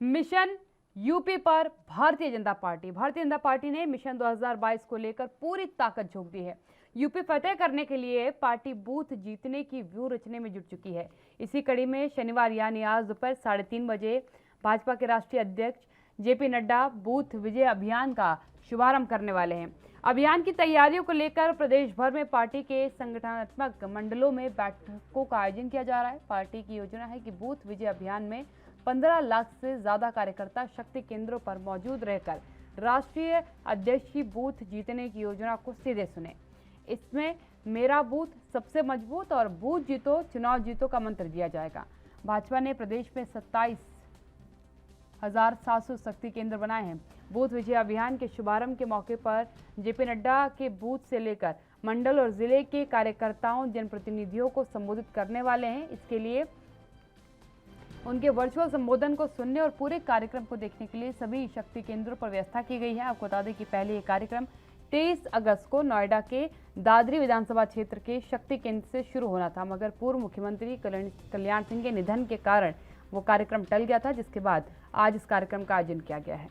Mission UP पर Bharatiya Janata party ने mission 2022 को लेकर पूरी ताकत झोंक दी है। यूपी फतेह करने के लिए पार्टी बूथ जीतने की व्यूह रचने में जुट चुकी है। इसी कड़ी में शनिवार यानी आज दोपहर 3:30 बजे भाजपा के राष्ट्रीय अध्यक्ष जेपी नड्डा बूथ विजय अभियान का शुभारंभ करने वाले हैं। अभियान की तैयारियों को लेकर प्रदेश भर में पार्टी के संगठनात्मक मंडलों में बैठकों का आयोजन किया जा रहा है। पार्टी की योजना है कि बूथ विजय अभियान में 15 लाख से ज्यादा कार्यकर्ता शक्ति केंद्रों पर मौजूद रहकर राष्ट्रीय अध्यक्ष की बूथ जीतने की योजना को सीधे सुने। इसमें मेरा बूथ सबसे मजबूत और बूथ जीतो चुनाव जीतो का मंत्र दिया जाएगा। भाजपा ने प्रदेश में 27,700 शक्ति केंद्र बनाए हैं। बूथ विजय अभियान के शुभारंभ के मौके पर जेपी नड्डा के बूथ से लेकर मंडल और जिले के कार्यकर्ताओं जनप्रतिनिधियों को संबोधित करने वाले हैं। इसके लिए उनके वर्चुअल संबोधन को सुनने और पूरे कार्यक्रम को देखने के लिए सभी शक्ति केंद्रों पर व्यवस्था की गई है। आपको बता दें कि पहले ये कार्यक्रम 23 अगस्त को नोएडा के दादरी विधानसभा क्षेत्र के शक्ति केंद्र से शुरू होना था, मगर पूर्व मुख्यमंत्री कल्याण सिंह के निधन के कारण वो कार्यक्रम टल गया था, जिसके बाद आज इस कार्यक्रम का आयोजन किया गया है।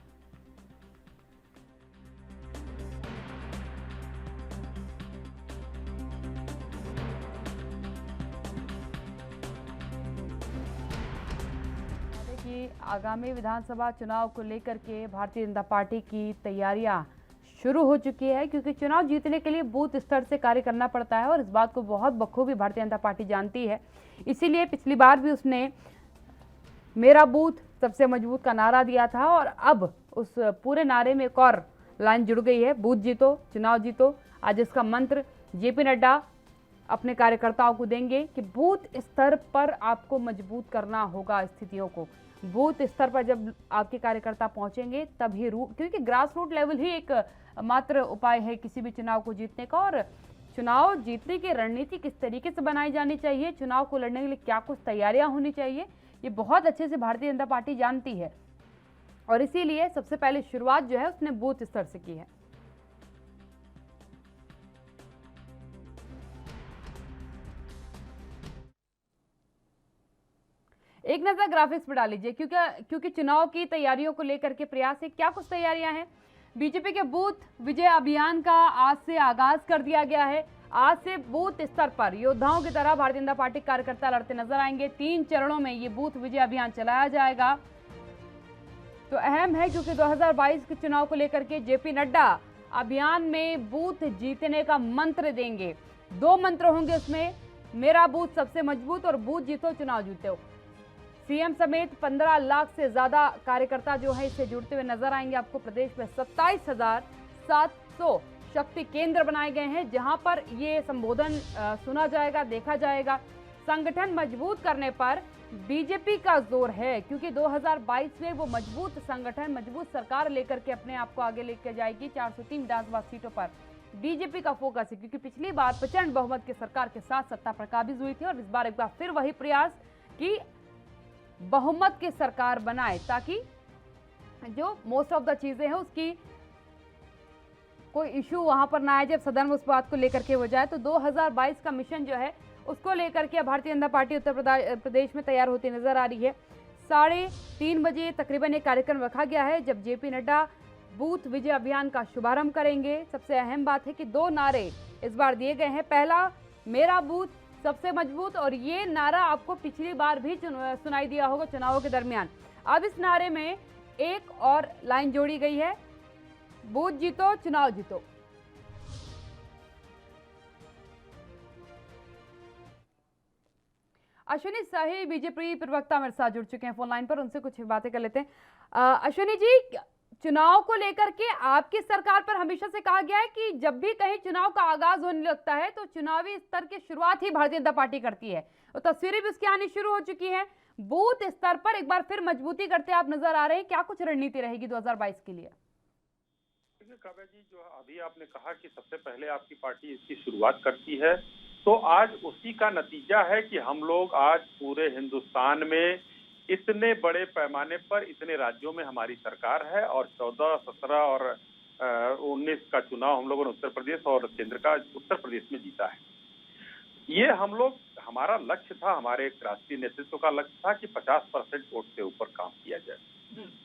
आगामी विधानसभा चुनाव को लेकर के भारतीय जनता पार्टी की तैयारियां शुरू हो चुकी है, क्योंकि चुनाव जीतने के लिए बूथ स्तर से कार्य करना पड़ता है और इस बात को बहुत बखूबी भारतीय जनता पार्टी जानती है। इसीलिए पिछली बार भी उसने मेरा बूथ सबसे मजबूत का नारा दिया था और अब उस पूरे नारे में एक और लाइन जुड़ गई है, बूथ जीतो चुनाव जीतो। आज इसका मंत्र जेपी नड्डा अपने कार्यकर्ताओं को देंगे कि बूथ स्तर पर आपको मजबूत करना होगा स्थितियों को। बूथ स्तर पर जब आपके कार्यकर्ता पहुंचेंगे तभी क्योंकि ग्रास रूट लेवल ही एक मात्र उपाय है किसी भी चुनाव को जीतने का। और चुनाव जीतने की रणनीति किस तरीके से बनाई जानी चाहिए, चुनाव को लड़ने के लिए क्या कुछ तैयारियां होनी चाहिए, ये बहुत अच्छे से भारतीय जनता पार्टी जानती है और इसीलिए सबसे पहले शुरुआत जो है उसने बूथ स्तर से की है। एक नजर ग्राफिक्स पर डाल लीजिए, क्योंकि चुनाव की तैयारियों को लेकर के प्रयास है। क्या कुछ तैयारियां हैं? बीजेपी के बूथ विजय अभियान का आज से आगाज कर दिया गया है। आज से बूथ स्तर पर योद्धाओं की तरह भारतीय जनता पार्टी कार्यकर्ता लड़ते नजर आएंगे। 3 चरणों में ये बूथ विजय अभियान चलाया जाएगा। तो अहम है क्योंकि 2022 के चुनाव को लेकर के जेपी नड्डा अभियान में बूथ जीतने का मंत्र देंगे। 2 मंत्र होंगे उसमें, मेरा बूथ सबसे मजबूत और बूथ जीतो चुनाव जीतो। सीएम समेत 15 लाख से ज्यादा कार्यकर्ता जो है इससे जुड़ते हुए नजर आएंगे। आपको प्रदेश में 27,700 शक्ति केंद्र बनाए गए हैं, जहां पर ये संबोधन सुना जाएगा, देखा जाएगा। संगठन मजबूत करने पर बीजेपी का जोर है, क्योंकि 2022 में वो मजबूत संगठन, मजबूत सरकार लेकर के अपने आप को आगे लेकर जाएगी। 403 विधानसभा सीटों पर बीजेपी का फोकस है, क्योंकि पिछली बार प्रचंड बहुमत की सरकार के साथ सत्ता पर काबिज हुई थी और इस बार एक बार फिर वही प्रयास कि बहुमत की सरकार बनाए, ताकि जो मोस्ट ऑफ द चीजें हैं उसकी कोई इशू वहां पर ना आए, जब सदन में उस बात को लेकर के हो जाए। तो 2022 का मिशन जो है उसको लेकर के भारतीय जनता पार्टी उत्तर प्रदेश में तैयार होती नजर आ रही है। 3:30 बजे तकरीबन एक कार्यक्रम रखा गया है, जब जेपी नड्डा बूथ विजय अभियान का शुभारंभ करेंगे। सबसे अहम बात है कि 2 नारे इस बार दिए गए हैं। पहला, मेरा बूथ सबसे मजबूत, और ये नारा आपको पिछली बार भी सुनाई दिया होगा चुनावों के दरमियान। अब इस नारे में एक और लाइन जोड़ी गई है, बूथ जीतो चुनाव जीतो। अश्विनी शाही बीजेपी प्रवक्ता मेरे साथ जुड़ चुके हैं फोन लाइन पर, उनसे कुछ बातें कर लेते हैं। अश्विनी जी, चुनाव को लेकर के आपकी सरकार पर हमेशा से कहा गया है कि जब भी कहीं चुनाव का आगाज होने लगता है तो चुनावी स्तर की शुरुआत ही भारतीय जनता पार्टी करती है, और तस्वीरें भी उसकी आनी शुरू हो चुकी हैं। बूथ स्तर पर एक बार फिर मजबूती करते आप नजर आ रहे हैं, क्या कुछ रणनीति रहेगी 2022 के लिए? काव्या जी, जो अभी आपने कहा कि सबसे पहले आपकी पार्टी इसकी शुरुआत करती है, तो आज उसी का नतीजा है कि हम लोग आज पूरे हिंदुस्तान में इतने बड़े पैमाने पर इतने राज्यों में हमारी सरकार है और 14, 17 और 19 का चुनाव हम लोगों ने उत्तर प्रदेश और केंद्र का उत्तर प्रदेश में जीता है। ये हम लोग, हमारा लक्ष्य था, हमारे राष्ट्रीय नेतृत्व का लक्ष्य था कि 50% वोट से ऊपर काम किया जाए।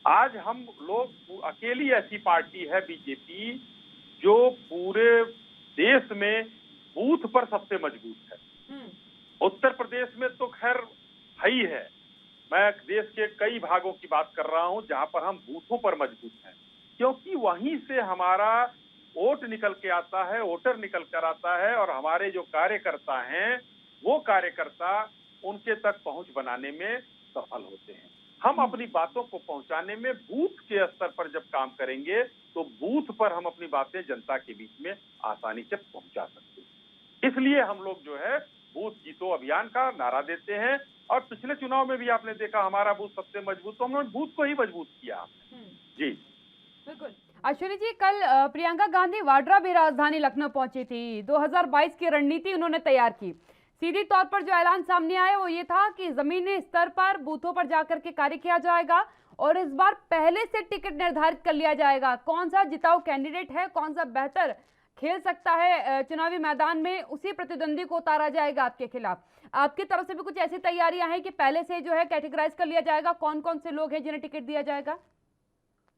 आज हम लोग अकेली ऐसी पार्टी है बीजेपी जो पूरे देश में बूथ पर सबसे मजबूत है। उत्तर प्रदेश में तो खैर है ही है, मैं देश के कई भागों की बात कर रहा हूं जहां पर हम बूथों पर मजबूत हैं, क्योंकि वहीं से हमारा वोट निकल के आता है, वोटर निकल कर आता है, और हमारे जो कार्यकर्ता हैं वो कार्यकर्ता उनके तक पहुंच बनाने में सफल होते हैं। हम अपनी बातों को पहुंचाने में बूथ के स्तर पर जब काम करेंगे तो बूथ पर हम अपनी बातें जनता के बीच में आसानी से पहुंचा सकते हैं। इसलिए हम लोग जो है बूथ जीतो अभियान का नारा देते हैं, और पिछले चुनाव में भी आपने देखा हमारा बूथ सबसे मजबूत, तो हमने बूथ को ही मजबूत किया। जी बिल्कुल। अश्विनी जी, कल प्रियंका गांधी वाड्रा भी राजधानी लखनऊ पहुंची थी। 2022 की रणनीति उन्होंने तैयार की। सीधी तौर पर जो ऐलान सामने आया वो ये था कि जमीनी स्तर पर बूथों पर जाकर के कार्य किया जाएगा, और इस बार पहले से टिकट निर्धारित कर लिया जाएगा। कौन सा जिताऊ कैंडिडेट है, कौन सा बेहतर खेल सकता है चुनावी मैदान में, उसी प्रतिद्वंदी को उतारा जाएगा आपके खिलाफ। आपकी तरफ से भी कुछ ऐसी तैयारियां हैं कि पहले से जो है कैटेगराइज कर लिया जाएगा कौन कौन से लोग हैं जिन्हें टिकट दिया जाएगा?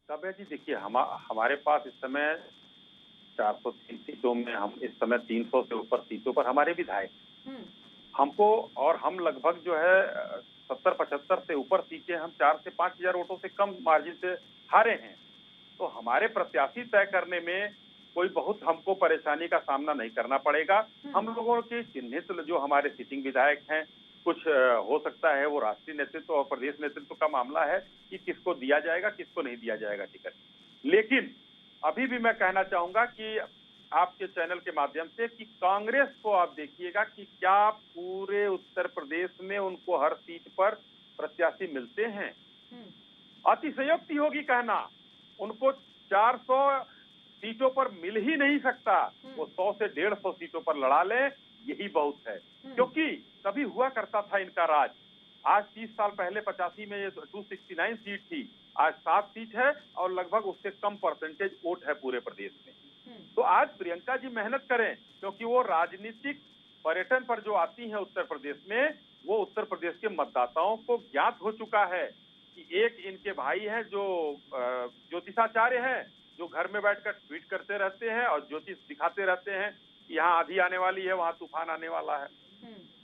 काव्या जी देखिए, हमारे पास इस समय 403 सीटों में हम इस समय 300 से ऊपर सीटों पर हमारे विधायक हमको, और हम लगभग जो है 70-75 से ऊपर सीटें हम 4 से 5 हजार वोटों से कम मार्जिन से हारे हैं। तो हमारे प्रत्याशी तय करने में कोई बहुत हमको परेशानी का सामना नहीं करना पड़ेगा। हम लोगों के चिन्हित जो हमारे सिटिंग विधायक हैं, कुछ हो सकता है वो राष्ट्रीय नेतृत्व और प्रदेश नेतृत्व का मामला है कि किसको दिया जाएगा किसको नहीं दिया जाएगा टिकट। लेकिन अभी भी मैं कहना चाहूंगा कि आपके चैनल के माध्यम से कि कांग्रेस को आप देखिएगा कि क्या पूरे उत्तर प्रदेश में उनको हर सीट पर प्रत्याशी मिलते हैं। अतिशयोक्ति होगी कहना, उनको 400 सीटों पर मिल ही नहीं सकता, वो 100 से 150 सीटों पर लड़ा ले, यही बहुत है। क्योंकि कभी हुआ करता था इनका राज, आज 30 साल पहले 85 में ये 269 सीट थी, आज 7 सीट है और लगभग उससे कम परसेंटेज वोट है पूरे प्रदेश में। तो आज प्रियंका जी मेहनत करें, क्योंकि वो राजनीतिक पर्यटन पर जो आती हैं उत्तर प्रदेश में, वो उत्तर प्रदेश के मतदाताओं को ज्ञात हो चुका है कि एक इनके भाई हैं जो ज्योतिषाचार्य हैं, जो घर में बैठकर ट्वीट करते रहते हैं और ज्योतिष दिखाते रहते हैं कि यहाँ आंधी आने वाली है, वहाँ तूफान आने वाला है।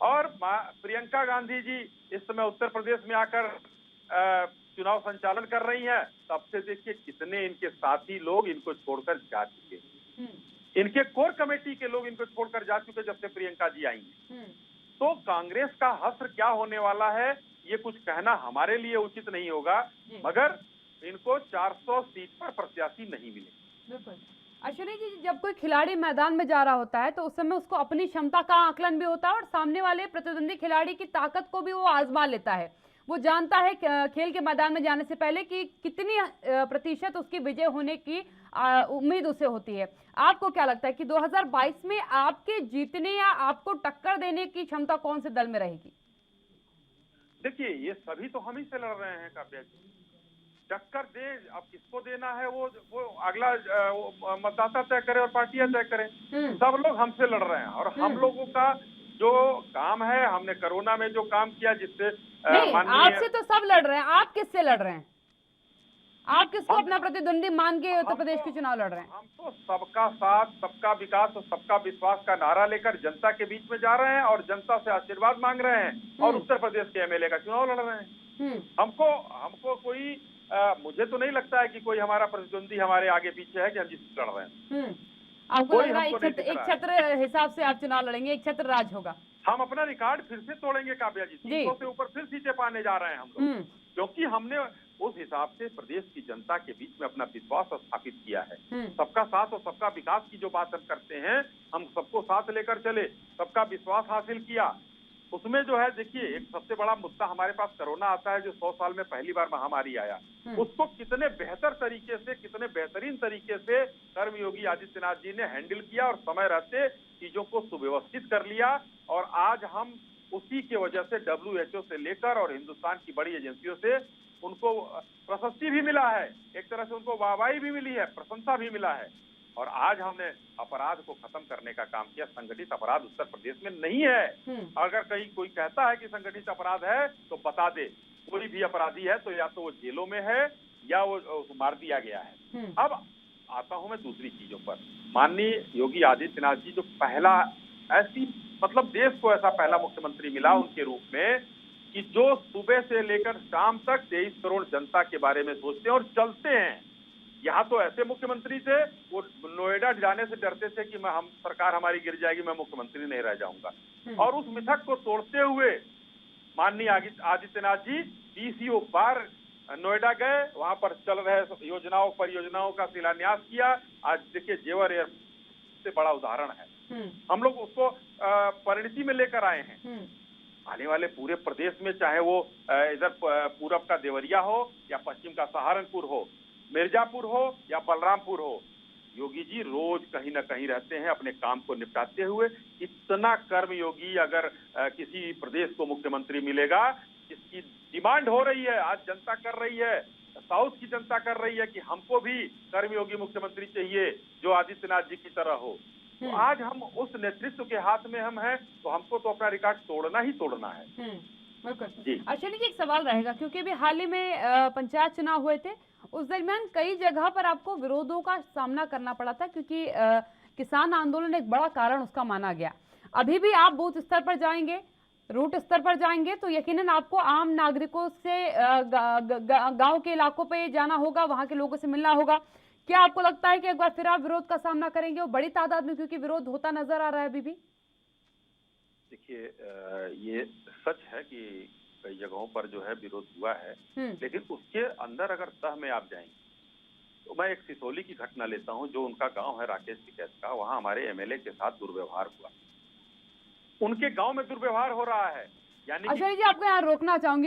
और प्रियंका गांधी जी इस समय उत्तर प्रदेश में आकर चुनाव संचालन कर रही हैं, तब से देखिए कितने इनके साथी लोग इनको छोड़कर जा चुके, इनके कोर कमेटी के लोग इनको छोड़कर जा चुके जब से प्रियंका जी आई हैं। तो कांग्रेस का हश्र क्या होने वाला है ये कुछ कहना हमारे लिए उचित नहीं होगा, मगर इनको 400 सीट पर प्रत्याशी नहीं मिले। बिल्कुल। अश्विनी जी, जब कोई खिलाड़ी मैदान में जा रहा होता है तो उस समय उसको अपनी क्षमता का आकलन भी होता है और सामने वाले प्रतिद्वंदी खिलाड़ी की ताकत को भी वो आजमा लेता है। वो जानता है खेल के मैदान में जाने से पहले कि कितनी प्रतिशत उसकी विजय होने की उम्मीद उसे होती है। आपको क्या लगता है कि 2022 में आपके जीतने या आपको टक्कर देने की क्षमता कौन से दल में रहेगी? देखिए, ये सभी तो हम ही से लड़ रहे हैं काव्या जी। टक्कर दे, अब किसको देना है वो अगला मतदाता तय करे और पार्टियां तय करें। सब लोग हमसे लड़ रहे हैं और हम लोगों का जो काम है, हमने कोरोना में जो काम किया जिससे आपसे तो सब लड़ रहे हैं, आप किससे लड़ रहे हैं? आप किसको अपना प्रतिद्वंदी मान के उत्तर प्रदेश के चुनाव लड़ रहे हैं? हम तो सबका साथ, सबका विकास और सबका विश्वास का नारा लेकर जनता के बीच में जा रहे हैं और जनता से आशीर्वाद मांग रहे हैं और उत्तर प्रदेश के एमएलए का चुनाव लड़ रहे हैं। हमको कोई मुझे तो नहीं लगता है कि कोई हमारा प्रतिद्वंदी हमारे आगे पीछे है कि हम जिससे लड़ रहे हैं। आपको लग रहा है एक छत्र हिसाब से आप चुनाव लड़ेंगे, एक छत्र राज होगा? हम अपना रिकॉर्ड फिर से तोड़ेंगे काव्या जी, 300 से ऊपर फिर सीटें पाने जा रहे हैं हम लोग, क्योंकि हमने उस हिसाब से प्रदेश की जनता के बीच में अपना विश्वास स्थापित किया है। सबका साथ और सबका विकास की जो बात हम करते हैं, हम सबको साथ लेकर चले, सबका विश्वास हासिल किया। उसमें जो है देखिए, एक सबसे बड़ा मुद्दा हमारे पास कोरोना आता है, जो 100 साल में पहली बार महामारी आया, उसको कितने बेहतर तरीके से, कितने बेहतरीन तरीके से कर्मयोगी आदित्यनाथ जी ने हैंडल किया और समय रहते चीजों को सुव्यवस्थित कर लिया। और आज हम उसी के वजह से WHO से लेकर और हिंदुस्तान की बड़ी एजेंसियों से उनको प्रशस्ति भी मिला है, एक तरह से उनको वाहवाही भी मिली है, प्रशंसा भी मिला है। और आज हमने अपराध को खत्म करने का काम किया। संगठित अपराध उत्तर प्रदेश में नहीं है। अगर कहीं कोई कहता है कि संगठित अपराध है तो बता दे, कोई भी अपराधी है तो या तो वो जेलों में है या वो मार दिया गया है। अब आता हूं मैं दूसरी चीजों पर। माननीय योगी आदित्यनाथ जी जो पहला ऐसी मतलब देश को ऐसा पहला मुख्यमंत्री मिला उनके रूप में कि जो सुबह से लेकर शाम तक 23 करोड़ जनता के बारे में सोचते हैं और चलते हैं। यहाँ तो ऐसे मुख्यमंत्री थे वो नोएडा जाने से डरते थे कि हम सरकार हमारी गिर जाएगी, मैं मुख्यमंत्री नहीं रह जाऊंगा, और उस मिथक को तोड़ते हुए माननीय आदित्यनाथ जी डीसीओ बार नोएडा गए, वहां पर चल रहे योजनाओं परियोजनाओं का शिलान्यास किया। आज देखिए जेवर एयर से बड़ा उदाहरण है, हम लोग उसको परिणति में लेकर आए हैं। आने वाले पूरे प्रदेश में चाहे वो इधर पूरब का देवरिया हो या पश्चिम का सहारनपुर हो, मिर्जापुर हो या बलरामपुर हो, योगी जी रोज कहीं ना कहीं रहते हैं अपने काम को निपटाते हुए। इतना कर्मयोगी अगर किसी प्रदेश को मुख्यमंत्री मिलेगा, इसकी डिमांड हो रही है, आज जनता कर रही है, साउथ की जनता कर रही है कि हमको भी कर्मयोगी मुख्यमंत्री चाहिए जो आदित्यनाथ जी की तरह हो। तो आज हम उस नेतृत्व के हाथ में हम हैं, तो हमको तो अपना रिकॉर्ड तोड़ना ही तोड़ना है। बिल्कुल जी। अश्विनी जी, एक सवाल रहेगा क्योंकि अभी हाल ही में पंचायत चुनाव हुए थे, उस दरमियान कई जगह पर आपको विरोधों का सामना करना पड़ा था क्योंकि किसान आंदोलन एक बड़ा कारण उसका माना गया। अभी भी आप बूथ स्तर पर जाएंगे, रूट स्तर पर जाएंगे तो यकीनन आपको आम नागरिकों से गांव के इलाकों पे जाना होगा, वहां के लोगों से मिलना होगा। क्या आपको लगता है कि एक बार फिर आप विरोध का सामना करेंगे और बड़ी तादाद में, क्योंकि विरोध होता नजर आ रहा है अभी भी? देखिए ये सच है कि कई जगहों पर जो है विरोध हुआ है, लेकिन उसके अंदर अगर तह में आप जाएंगे तो मैं एक सिसोली की घटना लेता हूं, जो उनका गांव है राकेश टिकैत का। वहां हमारे एमएलए के साथ दुर्व्यवहार हुआ, उनके गांव में दुर्व्यवहार हो रहा है। यानी अश्विनी जी, आपको यहाँ रोकना चाहूंगी।